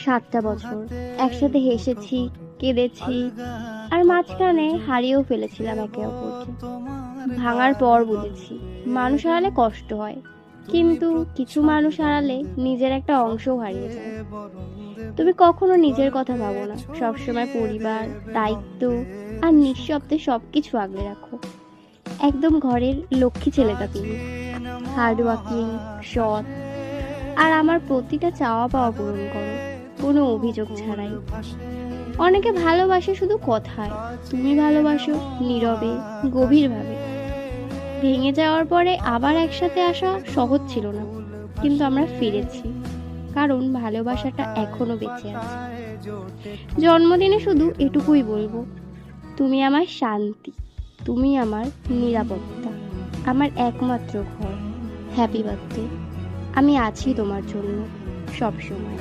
7টা বছর একসাথে হেসেছি, কেঁদেছি, আর মাঝখানে হারিয়েও ফেলেছিলাম একে অপরকে। ভাঙার পর বুঝেছি মানুষ হারালে কষ্ট হয়, কিন্তু কিছু মানুষ হারালে নিজের একটা অংশও হারিয়ে যায়। তুমি কখনো নিজের কথা ভাবো না, সবসময় পরিবার, দায়িত্ব আর নিঃশব্দে সবকিছু আগলে রাখো। একদম ঘরের লক্ষ্মী ছেলেটা তুমি, হার্ড ওয়ার্কিং, সৎ, আর আমার প্রতিটা চাওয়া পাওয়া পূরণ করো, কোনো অভিযোগ ছাড়াই। অনেকে ভালোবাসে শুধু কথায়, তুমি ভালোবাসো নীরবে, গভীরভাবে। ভেঙে যাওয়ার পরে আবার একসাথে আসা সহজ ছিল না, কিন্তু আমরা ফিরেছি, কারণ ভালোবাসাটা এখনো বেঁচে আছে। জন্মদিনে শুধু এটুকুই বলবো, তুমি আমার শান্তি, তুমি আমার নিরাপত্তা, আমার একমাত্র ঘর। Happy birthday. আমি আছি তোমার জন্য সব সময়।